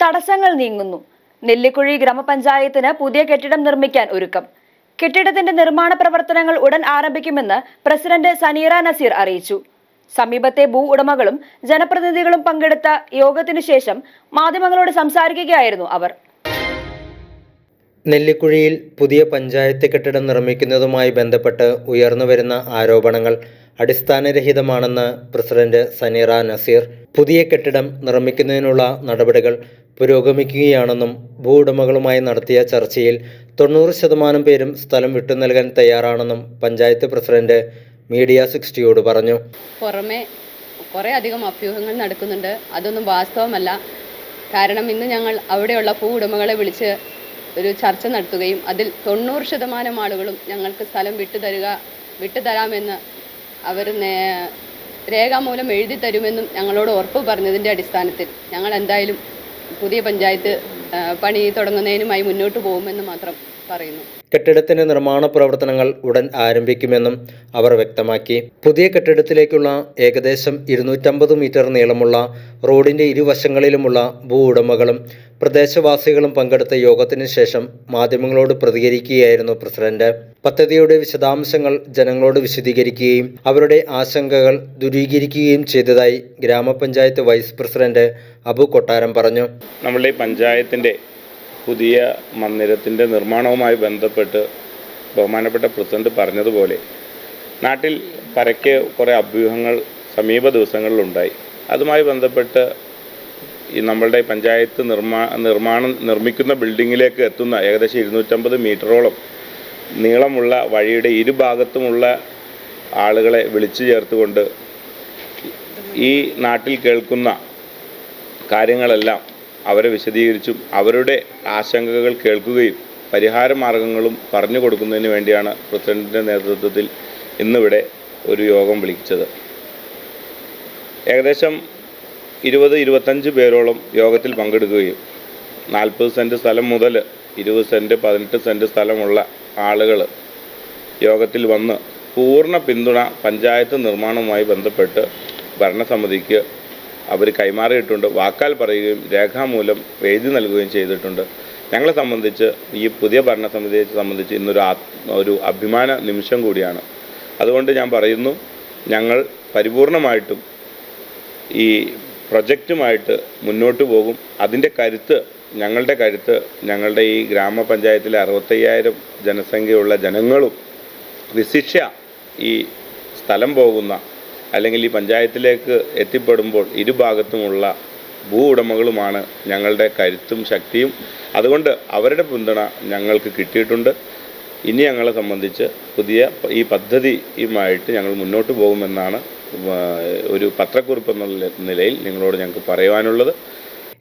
തടസ്സങ്ങൾ നീങ്ങുന്നു. നെല്ലിക്കുഴി ഗ്രാമപഞ്ചായത്തിന് പുതിയ കെട്ടിടം നിർമ്മിക്കാൻ ഒരുക്കം. കെട്ടിടത്തിന്റെ നിർമ്മാണ പ്രവർത്തനങ്ങൾ ഉടൻ ആരംഭിക്കുമെന്ന് പ്രസിഡന്റ് സനീറ നസീർ അറിയിച്ചു. സമീപത്തെ ഭൂ ഉടമകളും ജനപ്രതിനിധികളും പങ്കെടുത്ത യോഗത്തിനു ശേഷം മാധ്യമങ്ങളോട് സംസാരിക്കുകയായിരുന്നു അവർ. നെല്ലിക്കുഴിയിൽ പുതിയ പഞ്ചായത്ത് കെട്ടിടം നിർമ്മിക്കുന്നതുമായി ബന്ധപ്പെട്ട് ഉയർന്നുവരുന്ന ആരോപണങ്ങൾ അടിസ്ഥാനരഹിതമാണെന്ന് പ്രസിഡന്റ് സനീറ നസീർ. പുതിയ കെട്ടിടം നിർമ്മിക്കുന്നതിനുള്ള നടപടികൾ പുരോഗമിക്കുകയാണെന്നും ഭൂ ഉടമകളുമായി നടത്തിയ ചർച്ചയിൽ 90% പേരും സ്ഥലം വിട്ടു നൽകാൻ തയ്യാറാണെന്നും പഞ്ചായത്ത് പ്രസിഡന്റ് മീഡിയ 60യോട് പറഞ്ഞു. പുറമെ കുറേ അധികം അഭ്യൂഹങ്ങൾ നടക്കുന്നുണ്ട്. അതൊന്നും വാസ്തവമല്ല. കാരണം ഇന്ന് ഞങ്ങൾ അവിടെയുള്ള ഭൂ ഉടമകളെ വിളിച്ച് ഒരു ചർച്ച നടത്തുകയും അതിൽ 90% ആളുകളും ഞങ്ങൾക്ക് സ്ഥലം വിട്ടുതരാമെന്ന് അവർ രേഖാമൂലം എഴുതി തരുമെന്നും ഞങ്ങളോട് ഉറപ്പ് പറഞ്ഞതിൻ്റെ അടിസ്ഥാനത്തിൽ ഞങ്ങൾ എന്തായാലും പുതിയ പഞ്ചായത്ത് പണി തുടങ്ങുന്നതിനുമായി മുന്നോട്ട് പോകുമെന്ന് മാത്രം പറയുന്നു. കെട്ടിടത്തിന്റെ നിർമ്മാണ പ്രവർത്തനങ്ങൾ ഉടൻ ആരംഭിക്കുമെന്നും അവർ വ്യക്തമാക്കി. പുതിയ കെട്ടിടത്തിലേക്കുള്ള ഏകദേശം 250 മീറ്റർ നീളമുള്ള റോഡിന്റെ ഇരുവശങ്ങളിലുമുള്ള ഭൂ ഉടമകളും പ്രദേശവാസികളും പങ്കെടുത്ത യോഗത്തിന് ശേഷം മാധ്യമങ്ങളോട് പ്രതികരിക്കുകയായിരുന്നു പ്രസിഡന്റ്. പദ്ധതിയുടെ വിശദാംശങ്ങൾ ജനങ്ങളോട് വിശദീകരിക്കുകയും അവരുടെ ആശങ്കകൾ ദൂരീകരിക്കുകയും ചെയ്തതായി ഗ്രാമപഞ്ചായത്ത് വൈസ് പ്രസിഡന്റ് അബു കൊട്ടാരം പറഞ്ഞു. നമ്മുടെ പഞ്ചായത്തിന്റെ പുതിയ മന്ദിരത്തിൻ്റെ നിർമ്മാണവുമായി ബന്ധപ്പെട്ട് ബഹുമാനപ്പെട്ട പ്രസിഡന്റ് പറഞ്ഞതുപോലെ നാട്ടിൽ പരക്കെ കുറേ അഭ്യൂഹങ്ങൾ സമീപ ദിവസങ്ങളിലുണ്ടായി. അതുമായി ബന്ധപ്പെട്ട് ഈ നമ്മളുടെ പഞ്ചായത്ത് നിർമ്മിക്കുന്ന ബിൽഡിങ്ങിലേക്ക് എത്തുന്ന ഏകദേശം 250 മീറ്ററോളം നീളമുള്ള വഴിയുടെ ഇരുഭാഗത്തുമുള്ള ആളുകളെ വിളിച്ചു ചേർത്തുകൊണ്ട് ഈ നാട്ടിൽ കേൾക്കുന്ന കാര്യങ്ങളെല്ലാം അവരെ വിശദീകരിച്ചും അവരുടെ ആശങ്കകൾ കേൾക്കുകയും പരിഹാര മാർഗങ്ങളും പറഞ്ഞു കൊടുക്കുന്നതിന് വേണ്ടിയാണ് പ്രസിഡന്റിൻ്റെ നേതൃത്വത്തിൽ ഇന്നിവിടെ ഒരു യോഗം വിളിച്ചത്. ഏകദേശം 20-25 പേരോളം യോഗത്തിൽ പങ്കെടുക്കുകയും 40 സെൻറ്റ് സ്ഥലം മുതൽ 20 സെൻറ്റ് 18 സെൻറ്റ് സ്ഥലമുള്ള ആളുകൾ യോഗത്തിൽ വന്ന് പൂർണ്ണ പിന്തുണ പഞ്ചായത്ത് നിർമ്മാണവുമായി ബന്ധപ്പെട്ട് ഭരണസമിതിക്ക് അവർ കൈമാറിയിട്ടുണ്ട്. വാക്കാൽ പറയുകയും രേഖാമൂലം എഴുതി നൽകുകയും ചെയ്തിട്ടുണ്ട്. ഞങ്ങളെ സംബന്ധിച്ച് ഈ പുതിയ ഭരണസമിതിയെ സംബന്ധിച്ച് ഇന്നൊരു അഭിമാന നിമിഷം കൂടിയാണ്. അതുകൊണ്ട് ഞാൻ പറയുന്നു, ഞങ്ങൾ പരിപൂർണമായിട്ടും ഈ പ്രൊജക്റ്റുമായിട്ട് മുന്നോട്ട് പോകും. അതിൻ്റെ കരുത്ത് ഞങ്ങളുടെ ഈ ഗ്രാമപഞ്ചായത്തിലെ 65,000 ജനസംഖ്യയുള്ള ജനങ്ങളും വിശിഷ്യ ഈ സ്ഥലം പോകുന്ന അല്ലെങ്കിൽ ഈ പഞ്ചായത്തിലേക്ക് എത്തിപ്പെടുമ്പോൾ ഇരുഭാഗത്തുമുള്ള ഭൂ ഉടമകളുമാണ് ഞങ്ങളുടെ കരുത്തും ശക്തിയും. അതുകൊണ്ട് അവരുടെ പിന്തുണ ഞങ്ങൾക്ക് കിട്ടിയിട്ടുണ്ട്. ഇനി ഞങ്ങളെ സംബന്ധിച്ച് പുതിയ ഈ പദ്ധതിയുമായിട്ട് ഞങ്ങൾ മുന്നോട്ട് പോകുമെന്നാണ് ഒരു പത്രക്കുറിപ്പ് എന്നുള്ള നിലയിൽ നിങ്ങളോട് ഞങ്ങൾക്ക് പറയുവാനുള്ളത്.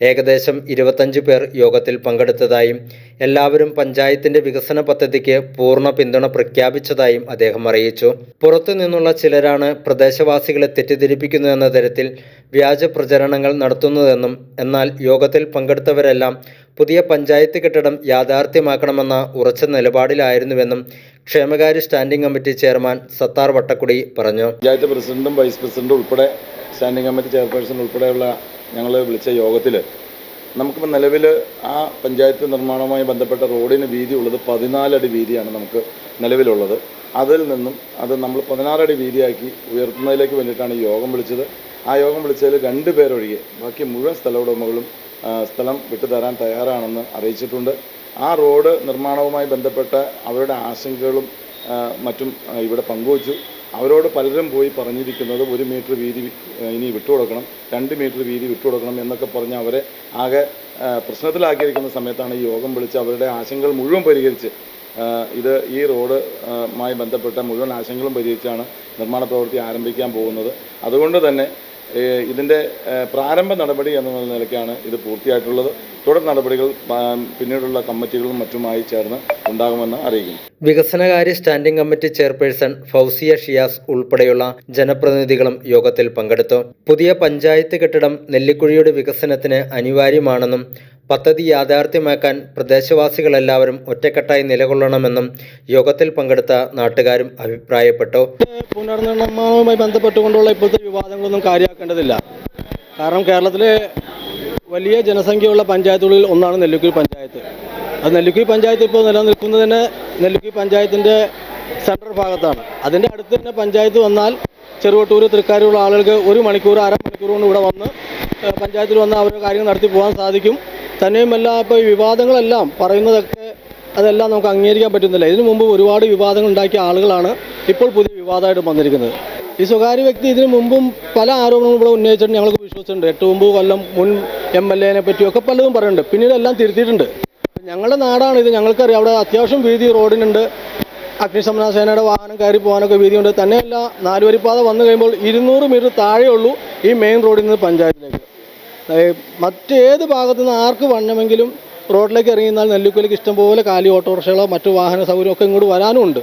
ഏകദേശം 25 പേർ യോഗത്തിൽ പങ്കെടുത്തതായും എല്ലാവരും പഞ്ചായത്തിന്റെ വികസന പദ്ധതിക്ക് പൂർണ്ണ പിന്തുണ പ്രഖ്യാപിച്ചതായും അദ്ദേഹം അറിയിച്ചു. പുറത്തു നിന്നുള്ള ചിലരാണ് പ്രദേശവാസികളെ തെറ്റിദ്ധരിപ്പിക്കുന്നതെന്ന തരത്തിൽ വ്യാജ പ്രചരണങ്ങൾ നടത്തുന്നതെന്നും എന്നാൽ യോഗത്തിൽ പങ്കെടുത്തവരെല്ലാം പുതിയ പഞ്ചായത്ത് കെട്ടിടം യാഥാർത്ഥ്യമാക്കണമെന്ന ഉറച്ച നിലപാടിലായിരുന്നുവെന്നും ക്ഷേമകാര്യ standing committee chairman Sattar Vattakkudy പറഞ്ഞു. പഞ്ചായത്ത് പ്രസിഡന്റും വൈസ് പ്രസിഡന്റും ഉൾപ്പെടെ സ്റ്റാൻഡിംഗ് കമ്മിറ്റി ചെയർപേഴ്സൺ ഉൾപ്പെടെയുള്ള ഞങ്ങൾ വിളിച്ച യോഗത്തിൽ നമുക്കിപ്പോൾ നിലവിൽ ആ പഞ്ചായത്ത് നിർമ്മാണവുമായി ബന്ധപ്പെട്ട റോഡിന് വീതി ഉള്ളത് 14 അടി വീതിയാണ് നമുക്ക് നിലവിലുള്ളത്. അതിൽ നിന്നും അത് നമ്മൾ 16 അടി വീതിയാക്കി ഉയർത്തുന്നതിലേക്ക് വേണ്ടിയിട്ടാണ് ഈ യോഗം വിളിച്ചത്. ആ യോഗം വിളിച്ചതിൽ 2 പേരൊഴികെ ബാക്കി മുഴുവൻ സ്ഥല ഉടമകളും സ്ഥലം വിട്ടുതരാൻ തയ്യാറാണെന്ന് അറിയിച്ചിട്ടുണ്ട്. ആ റോഡ് നിർമ്മാണവുമായി ബന്ധപ്പെട്ട അവരുടെ ആശങ്കകളും മറ്റും ഇവിടെ പങ്കുവച്ചു. അവരോട് പലരും പോയി പറഞ്ഞിരിക്കുന്നത് 1 മീറ്റർ വീതി ഇനി വിട്ടുകൊടുക്കണം, 2 മീറ്റർ വീതി വിട്ടുകൊടുക്കണം എന്നൊക്കെ പറഞ്ഞ് അവരെ ആകെ പ്രശ്നത്തിലാക്കിയിരിക്കുന്ന സമയത്താണ് ഈ യോഗം വിളിച്ച് അവരുടെ ആശങ്കകൾ മുഴുവൻ പരിഹരിച്ച് ഈ റോഡുമായി ബന്ധപ്പെട്ട മുഴുവൻ ആശങ്കകളും പരിഹരിച്ചാണ് നിർമ്മാണ പ്രവൃത്തി ആരംഭിക്കാൻ പോകുന്നത്. അതുകൊണ്ട് തന്നെ ഇതിൻ്റെ പ്രാരംഭ നടപടി എന്ന നിലയ്ക്കാണ് ഇത് പൂർത്തിയായിട്ടുള്ളത്. തുടർ നടപടികൾ പിന്നീടുള്ള കമ്മിറ്റികളും മറ്റുമായി ചേർന്ന് ഉണ്ടാകുമെന്ന് അറിയിക്കുന്നു. വികസനകാര്യ standing committee chairperson Fousiya Shiyas ഉൾപ്പെടെയുള്ള ജനപ്രതിനിധികളും യോഗത്തിൽ പങ്കെടുത്തു. പുതിയ പഞ്ചായത്ത് കെട്ടിടം നെല്ലിക്കുഴിയുടെ വികസനത്തിന് അനിവാര്യമാണെന്നും പദ്ധതി യാഥാർത്ഥ്യമാക്കാൻ പ്രദേശവാസികളെല്ലാവരും ഒറ്റക്കെട്ടായി നിലകൊള്ളണമെന്നും യോഗത്തിൽ പങ്കെടുത്ത നാട്ടുകാരും അഭിപ്രായപ്പെട്ടു. പുനർനിർമ്മാണവുമായി ബന്ധപ്പെട്ടുകൊണ്ടുള്ള ഇപ്പോഴത്തെ വിവാദങ്ങളൊന്നും കാര്യമാക്കേണ്ടതില്ല. കാരണം കേരളത്തിലെ വലിയ ജനസംഖ്യയുള്ള പഞ്ചായത്തുകളിൽ ഒന്നാണ് നെല്ലിക്കുഴി പഞ്ചായത്ത്. അത് നെല്ലിക്കുഴി പഞ്ചായത്ത് ഇപ്പോൾ നിലനിൽക്കുന്നത് തന്നെ നെല്ലിക്കുഴി പഞ്ചായത്തിൻ്റെ സെൻട്രൽ ഭാഗത്താണ്. അതിൻ്റെ അടുത്ത് തന്നെ പഞ്ചായത്ത് വന്നാൽ ചെറുവട്ടൂർ, തൃക്കാരുള്ള ആളുകൾക്ക് 1 മണിക്കൂർ, അരമണിക്കൂർ കൊണ്ട് ഇവിടെ വന്ന് പഞ്ചായത്തിൽ വന്ന് അവരുടെ കാര്യങ്ങൾ നടത്തി പോകാൻ സാധിക്കും. തന്നെയുമല്ല, ഇപ്പോൾ ഈ വിവാദങ്ങളെല്ലാം പറയുന്നതൊക്കെ അതെല്ലാം നമുക്ക് അംഗീകരിക്കാൻ പറ്റുന്നില്ല. ഇതിനു മുമ്പ് ഒരുപാട് വിവാദങ്ങൾ ഉണ്ടാക്കിയ ആളുകളാണ് ഇപ്പോൾ പുതിയ വിവാദമായിട്ട് വന്നിരിക്കുന്നത്. ഈ സ്വകാര്യ വ്യക്തി ഇതിനു മുമ്പും പല ആരോപണങ്ങളും ഇവിടെ ഉന്നയിച്ചിട്ട് ഞങ്ങൾക്ക് വിശ്വസിച്ചിട്ടുണ്ട്. 8-9 കൊല്ലം മുൻ MLA പറ്റിയൊക്കെ പലതും പറയുന്നുണ്ട്. പിന്നീട് എല്ലാം തിരുത്തിയിട്ടുണ്ട്. ഞങ്ങളുടെ നാടാണ് ഇത്, ഞങ്ങൾക്കറിയാം. അവിടെ അത്യാവശ്യം വീതി റോഡിനുണ്ട്. അഗ്നിശമന സേനയുടെ വാഹനം കയറി പോകാനൊക്കെ വീതിയുണ്ട്. തന്നെയല്ല, 4 വരിപ്പാത വന്നു കഴിയുമ്പോൾ 200 മീറ്റർ താഴെയുള്ളൂ ഈ മെയിൻ റോഡിൽ നിന്ന് പഞ്ചായത്തിലേക്ക്. മറ്റേത് ഭാഗത്തു നിന്ന് ആർക്ക് വണ്ണമെങ്കിലും റോഡിലേക്ക് ഇറങ്ങിയാൽ നെല്ലിക്കുഴിക്ക് ഇഷ്ടംപോലെ കാലി ഓട്ടോറിക്ഷകളോ മറ്റു വാഹന സൗകര്യമൊക്കെ ഇങ്ങോട്ട് വരാനുമുണ്ട്.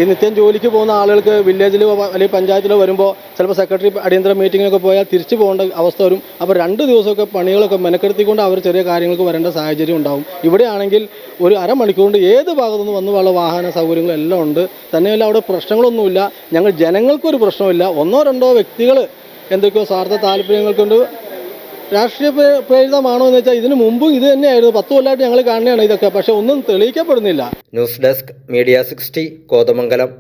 ഈ നിത്യം ജോലിക്ക് പോകുന്ന ആളുകൾക്ക് വില്ലേജിലോ അല്ലെങ്കിൽ പഞ്ചായത്തിലോ വരുമ്പോൾ ചിലപ്പോൾ സെക്രട്ടറി അടിയന്തര മീറ്റിങ്ങിനൊക്കെ പോയാൽ തിരിച്ചു പോകേണ്ട അവസ്ഥ വരും. അപ്പോൾ 2 ദിവസമൊക്കെ പണികളൊക്കെ മെനക്കെടുത്തിക്കൊണ്ട് അവർ ചെറിയ കാര്യങ്ങൾക്ക് വരേണ്ട സാഹചര്യം ഉണ്ടാകും. ഇവിടെയാണെങ്കിൽ ഒരു അരമണിക്കൂർ കൊണ്ട് ഏത് ഭാഗത്തുനിന്ന് വന്നുമുള്ള വാഹന സൗകര്യങ്ങളെല്ലാം ഉണ്ട്. തന്നെയല്ല, അവിടെ പ്രശ്നങ്ങളൊന്നുമില്ല. ഞങ്ങൾ ജനങ്ങൾക്കൊരു പ്രശ്നമില്ല. 1-2 വ്യക്തികൾ എന്തൊക്കെയോ സ്വാർത്ഥ താല്പര്യങ്ങൾ കൊണ്ട് രാഷ്ട്രീയ പ്രേരിതമാണോ എന്ന് വെച്ചാൽ ഇതിനു മുമ്പും ഇത് തന്നെയായിരുന്നു. 10 കൊല്ലമായിട്ട് ഞങ്ങൾ കാണുകയാണ് ഇതൊക്കെ. പക്ഷെ ഒന്നും തെളിയിക്കപ്പെടുന്നില്ല. News desk media 60 Kothamangalam.